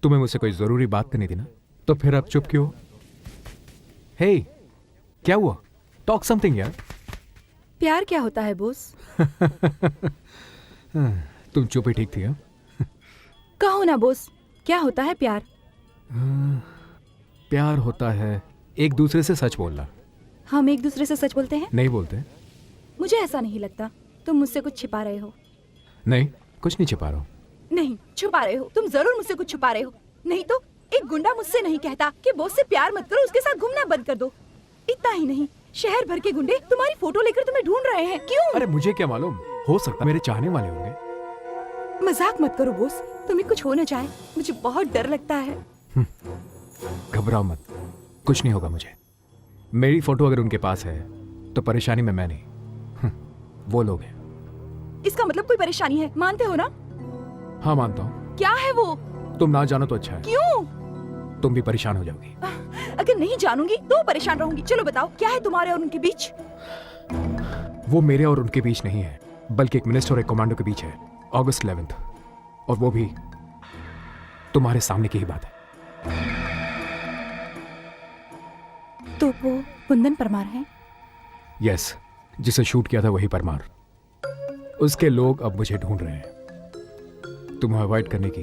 तुम्हें मुझसे कोई जरूरी बात करनी थी ना, तो फिर अब चुप क्यों? हे, क्या हुआ? टॉक समथिंग यार। प्यार क्या होता है बोस? तुम चुप ही ठीक थी। हाँ, कहो ना बोस, क्या होता है प्यार? प्यार होता है एक दूसरे से सच बोलना। हम एक दूसरे से सच बोलते हैं? नहीं बोलते। मुझे ऐसा नहीं लगता, तुम मुझसे कुछ छिपा रहे हो। नहीं, कुछ नहीं छिपा रहा हूं। नहीं, छुपा रहे हो। तुम जरूर मुझसे कुछ छुपा रहे हो। नहीं तो एक गुंडा मुझसे नहीं कहता कि बॉस से प्यार मत करो, उसके साथ घूमना बंद कर दो। इतना ही नहीं, शहर भर के गुंडे तुम्हारी फोटो लेकर तुम्हें ढूंढ रहे हैं। क्यों? अरे मुझे क्या मालूम, हो सकता मेरे चाहने वाले होंगे। मजाक मत करो बोस, तुम्हें कुछ हो न जाए, मुझे बहुत डर लगता है। घबराओ मत, कुछ नहीं होगा मुझे। मेरी फोटो अगर उनके पास है तो परेशानी में मैं नहीं, वो लोग हैं। इसका मतलब कोई परेशानी है, मानते हो ना? हाँ मानता हूँ। क्या है वो? तुम ना जानो तो अच्छा है। क्यों? तुम भी परेशान हो जाओगी। अगर नहीं जानूंगी तो परेशान रहूंगी। चलो बताओ, क्या है तुम्हारे और उनके बीच? वो मेरे और उनके बीच नहीं है, बल्कि एक मिनिस्टर और एक कमांडो के बीच है। अगस्त 11, और वो भी तुम्हारे सामने की ही बात है। तो वो कुंदन परमार है? यस, जिसे शूट किया था वही परमार। उसके लोग अब मुझे ढूंढ रहे हैं। तुम्हें अवॉइड करने की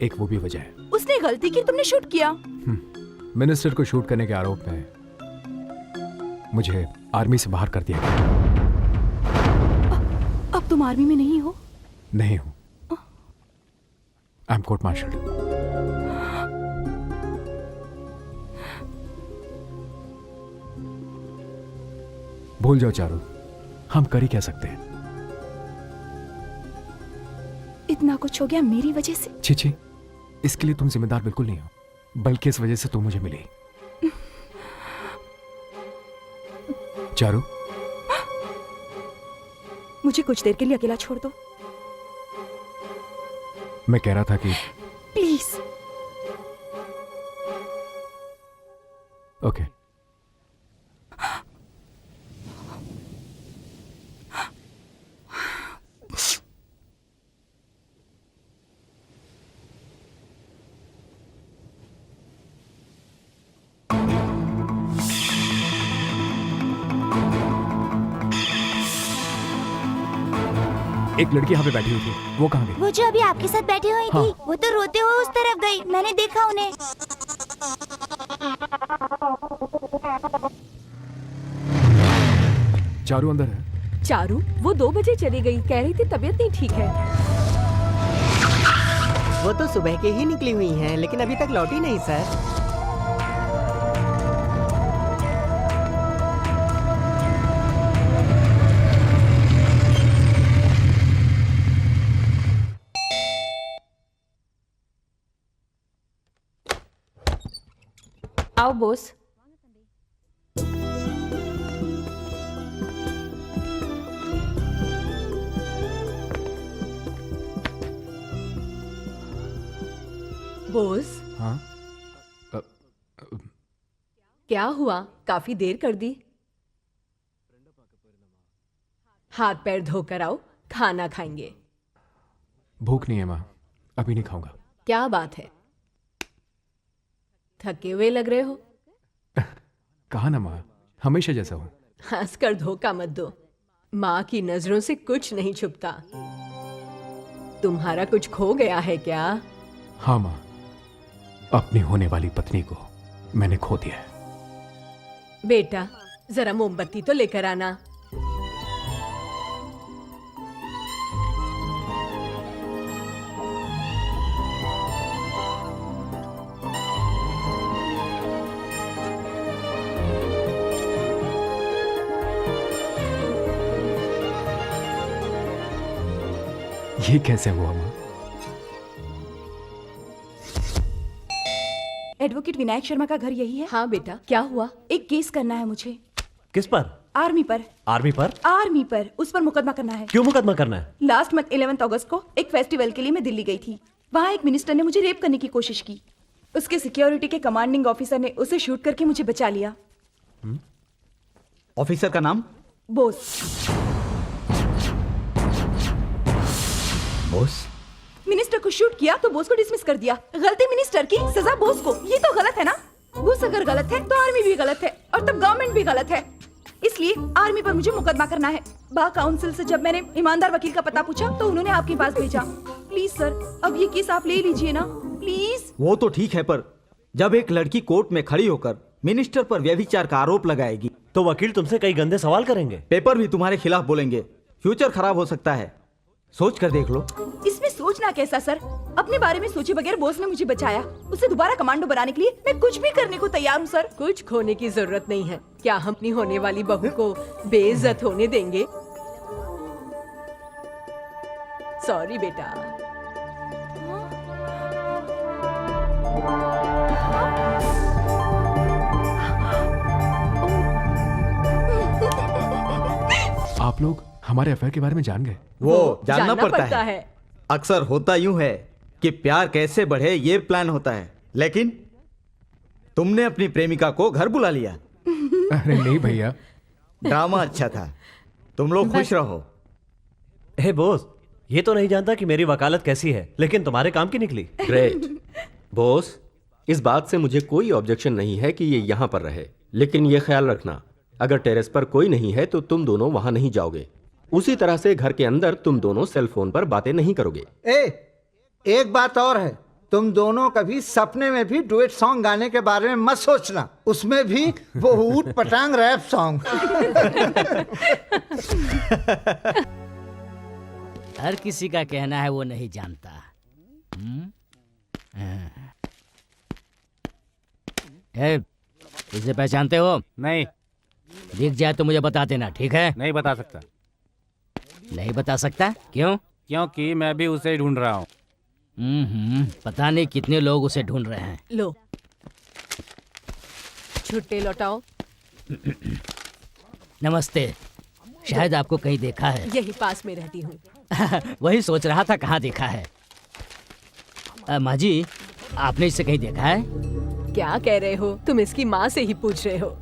एक वो भी वजह है। उसने गलती की, तुमने शूट किया। मिनिस्टर को शूट करने के आरोप में मुझे आर्मी से बाहर कर दिया गया। अब तुम आर्मी में नहीं हो? नहीं हूं। I am court marshalled. भूल जाओ चारू, हम कर ही क्या सकते हैं। इतना कुछ हो गया मेरी वजह से? छी, इसके लिए तुम जिम्मेदार बिल्कुल नहीं हो, बल्कि इस वजह से तुम मुझे मिली। चारू, मुझे कुछ देर के लिए अकेला छोड़ दो। मैं कह रहा था कि प्लीज। ओके। एक लड़की यहाँ पे बैठी हुई थी, वो कहाँ गई? वो जो अभी आपके साथ बैठी हुई हाँ। थी, वो तो रोते हुए उस तरफ गई। मैंने देखा उन्हें। चारू अंदर है। चारू, वो 2 बजे चली गई, कह रही थी तबीयत नहीं ठीक है। वो तो सुबह के ही निकली हुई हैं, लेकिन अभी तक लौटी नहीं सर। आओ बोस। बोस, हाँ? क्या हुआ? काफी देर कर दी। हाथ पैर धोकर आओ, खाना खाएंगे। भूख नहीं है माँ, अभी नहीं खाऊंगा। क्या बात है, थके हुए लग रहे हो? कहा ना माँ, हमेशा जैसा हूँ। हंसकर धोखा मत दो, माँ की नजरों से कुछ नहीं छुपता। तुम्हारा कुछ खो गया है क्या? हाँ माँ, अपनी होने वाली पत्नी को मैंने खो दिया है। बेटा, जरा मोमबत्ती तो लेकर आना। ये कैसे हुआ माँ? एडवोकेट विनायक शर्मा का घर यही है? हाँ बेटा, क्या हुआ? एक केस करना है मुझे। किस पर? आर्मी पर। आर्मी पर? आर्मी पर, उस पर मुकदमा करना है। क्यों मुकदमा करना है? लास्ट मंथ 11 अगस्त को एक फेस्टिवल के लिए मैं दिल्ली गई थी। वहाँ एक मिनिस्टर ने मुझे रेप करने की कोशिश की। उसके सिक्योरिटी के कमांडिंग ऑफिसर ने उसे शूट करके मुझे बचा लिया। ऑफिसर का नाम? बोस। बॉस, मिनिस्टर को शूट किया तो बोस को डिसमिस कर दिया। गलती मिनिस्टर की, सजा बोस को। ये तो गलत है ना? बोस अगर गलत है तो आर्मी भी गलत है और तब गवर्नमेंट भी गलत है। इसलिए आर्मी पर मुझे मुकदमा करना है। बार काउंसिल से जब मैंने ईमानदार वकील का पता पूछा तो उन्होंने आपके पास भेजा। प्लीज सर, अब ये केस आप ले लीजिए ना, प्लीज। वो तो ठीक है, पर जब एक लड़की कोर्ट में खड़ी होकर मिनिस्टर पर व्यभिचार का आरोप लगाएगी तो वकील तुमसे कई गंदे सवाल करेंगे। पेपर भी तुम्हारे खिलाफ बोलेंगे, फ्यूचर खराब हो सकता है। सोच कर देख लो। इसमें सोचना कैसा सर? अपने बारे में सोचे बगैर बोस ने मुझे बचाया। उसे दोबारा कमांडो बनाने के लिए मैं कुछ भी करने को तैयार हूँ सर। कुछ खोने की जरूरत नहीं है। क्या हम अपनी होने वाली बहू को बेइज्जत होने देंगे? सॉरी बेटा। आप लोग हमारे अफेयर के बारे में जान गए। वो जानना जानना पड़ता है। अक्सर होता यूं है कि प्यार कैसे बढ़े ये प्लान होता है, लेकिन तुमने अपनी प्रेमिका को घर बुला लिया। अरे नहीं भैया, ड्रामा अच्छा था। तुम लोग खुश रहो। हे बॉस, ये तो नहीं जानता कि मेरी वकालत कैसी है, लेकिन तुम्हारे काम की निकली। ग्रेट बॉस, इस बात से मुझे कोई ऑब्जेक्शन नहीं है कि ये यहाँ पर रहे, लेकिन ये ख्याल रखना अगर टेरेस पर कोई नहीं है तो तुम दोनों वहां नहीं जाओगे। उसी तरह से घर के अंदर तुम दोनों सेल फोन पर बातें नहीं करोगे। एक बात और है, तुम दोनों कभी सपने में भी डुएट सॉन्ग गाने के बारे में मत सोचना, उसमें भी वो ऊट पटांग रैप सॉन्ग। हर किसी का कहना है वो नहीं जानता। इसे पहचानते हो? नहीं। दिख जाए तो मुझे बता देना, ठीक है? नहीं बता सकता। नहीं बता सकता? क्यों? क्योंकि मैं भी उसे ढूंढ रहा हूँ। पता नहीं कितने लोग उसे ढूंढ रहे हैं। लो, छुट्टे लौटाओ। नमस्ते, शायद आपको कहीं देखा है। यही पास में रहती हूँ। वही सोच रहा था कहाँ देखा है। माँ जी, आपने इसे कहीं देखा है? क्या कह रहे हो? तुम इसकी माँ से ही पूछ रहे हो।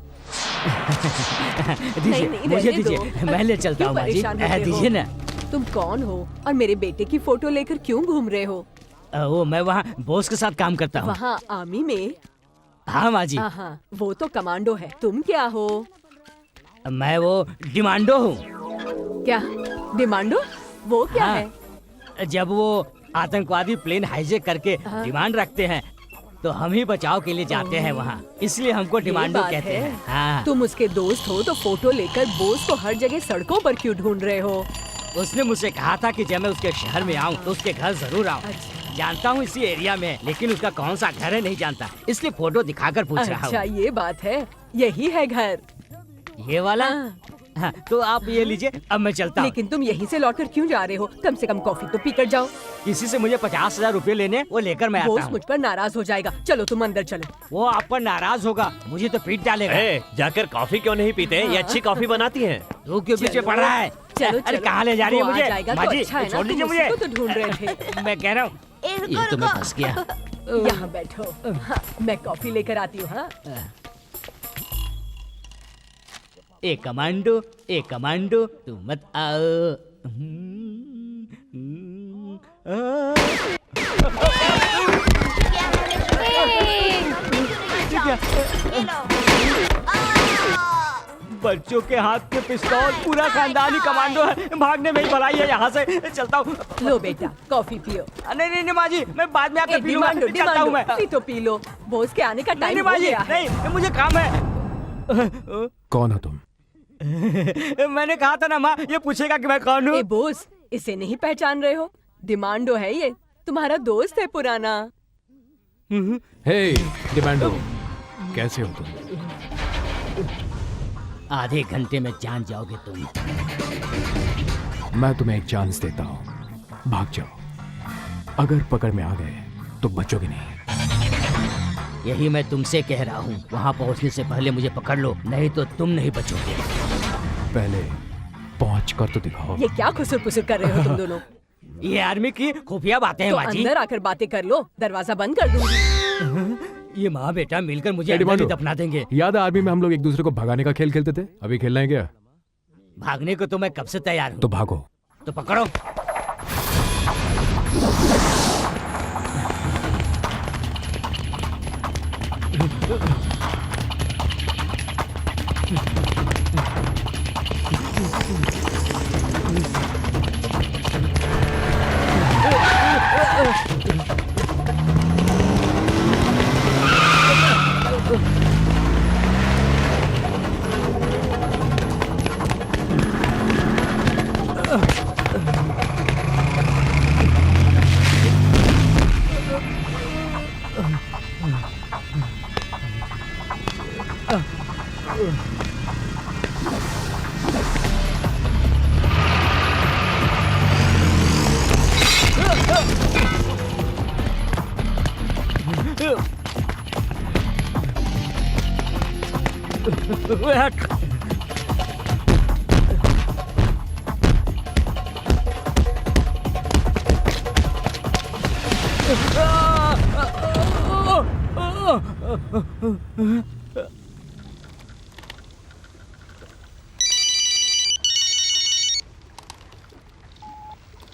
दीजिए, मुझे दीजिए, मैं ले चलता हूँ। माँ जी, दीजिए ना। तुम कौन हो और मेरे बेटे की फोटो लेकर क्यों घूम रहे हो? वो मैं वहाँ बॉस के साथ काम करता हूँ। वहाँ आर्मी में? हाँ माँ जी। हाँ, वो तो कमांडो है। तुम क्या हो? मैं वो डिमांडो हूँ। क्या डिमांडो? वो क्या हाँ, है? जब वो आतंकवादी प्लेन हाईजेक करके डिमांड रखते हैं तो हम ही बचाव के लिए जाते हैं वहाँ, इसलिए हमको डिमांडो कहते हैं। हाँ। तुम उसके दोस्त हो तो फोटो लेकर बोस को हर जगह सड़कों पर क्यों ढूंढ रहे हो? उसने मुझसे कहा था कि जब मैं उसके शहर में आऊँ तो उसके घर जरूर आऊँ। अच्छा। जानता हूँ इसी एरिया में, लेकिन उसका कौन सा घर है नहीं जानता, इसलिए फोटो दिखाकर पूछ रहा हूँ। अच्छा, ये बात है। यही है घर? ये वाला? हाँ, तो आप ये लीजिए, अब मैं चलता हूँ। लेकिन तुम यहीं से लौटकर क्यों जा रहे हो? कम से कम कॉफी तो पीकर जाओ। किसी से मुझे 50,000 रुपए लेने, वो लेकर मैं आता बोस हूँ। मुझ पर नाराज हो जाएगा। चलो तुम अंदर चलो। वो आप पर नाराज होगा, मुझे तो पीट डालेगा। जाकर कॉफी क्यों नहीं पीते? ये अच्छी कॉफी बनाती हैं। तू क्यों पीछे पड़ रहा है? चलो, अरे कहाँ ले जा रही है मुझे? माँ जी, छोड़ दीजिए मुझे। तो ढूंढ रहे थे। मैं कह रहा हूँ, ये तो मैं फंस गया। यहाँ बैठो। हाँ, मैं कॉफी लेकर आती हूँ। हाँ, एक कमांडो, तू मत आओ। बच्चों के हाथ में पिस्तौल, पूरा खानदान ही कमांडो है। भागने में ही भलाई है। यहाँ से चलता हूँ। लो बेटा, कॉफी पियो। नहीं माँ जी, मैं बाद में आकर पी लूंगा। चलता हूँ मैं। पी तो पी लो, बॉस के आने का टाइम हो गया है। नहीं, मुझे काम है। कौन हो तुम? मैंने कहा था ना माँ, ये पूछेगा कि मैं कौन हूँ। बॉस, इसे नहीं पहचान रहे हो? डिमांडो है ये, तुम्हारा दोस्त है पुराना। हे डिमांडो, कैसे हो तुम? आधे घंटे में जान जाओगे तुम। मैं तुम्हें एक चांस देता हूँ, भाग जाओ। अगर पकड़ में आ गए तो बचोगे नहीं। यही मैं तुमसे कह रहा हूँ, वहाँ पहुँचने से पहले मुझे पकड़ लो, नहीं तो तुम नहीं बचोगे। पहले पहुँच कर तो दिखाओ। ये क्या खुसुर पुसुर कर रहे हो तुम दोनों? ये आर्मी की खुफिया बातें हैं तो माँ जी। अंदर आकर बातें कर लो, दरवाजा बंद कर दूंगी। ये माँ बेटा मिलकर मुझे अंदर ही दफना देंगे। याद है आर्मी में हम लोग एक दूसरे को भगाने का खेल खेलते थे? अभी खेलना है क्या? भागने को तो मैं कब से तैयार हूँ। तो भागो। तो पकड़ो।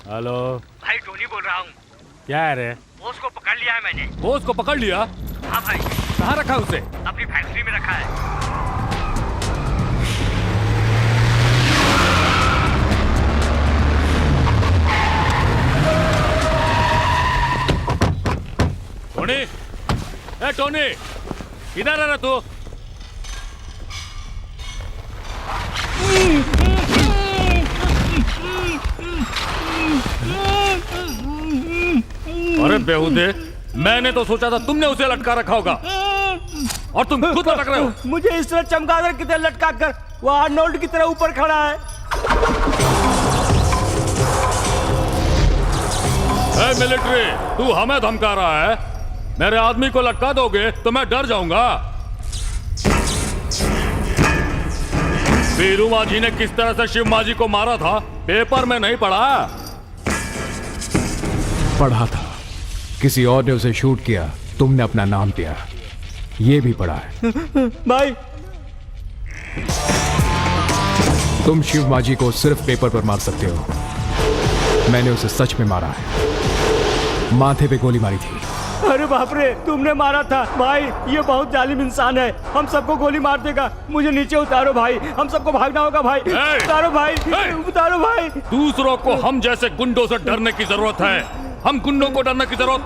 हेलो भाई टोनी बोल रहा हूँ। क्या है रे? बॉस को पकड़ लिया है मैंने। बॉस को पकड़ लिया? हाँ भाई। कहाँ रखा उसे? अपनी फैक्ट्री में रखा है। टोनी, ए टोनी, इधर आ रहा तू? अरे बेहुदे, मैंने तो सोचा था तुमने उसे लटका रखा होगा और तुम खुद लटक रहे हो। मुझे इस तरह चमगादड़ की तरह लटका कर वो आर्नोल्ड की तरह ऊपर खड़ा है। ए मिलिट्री, तू हमें धमका रहा है? मेरे आदमी को लटका दोगे तो मैं डर जाऊंगा। वीरूमा जी ने किस तरह से शिव माजी को मारा था पेपर में नहीं पढ़ा? पढ़ा था, किसी और ने उसे शूट किया, तुमने अपना नाम दिया, ये भी पढ़ा है। भाई तुम शिव माजी को सिर्फ पेपर पर मार सकते हो, मैंने उसे सच में मारा है, माथे पे गोली मारी थी। अरे बाप रे, तुमने मारा था भाई, ये बहुत जालिम इंसान है, हम सबको गोली मार देगा। मुझे नीचे उतारो भाई, हम सबको भागना होगा भाई। उतारो भाई, उतारो भाई। दूसरों को हम जैसे गुंडों से डरने की जरूरत है, हम गुंडों को डरने की जरूरत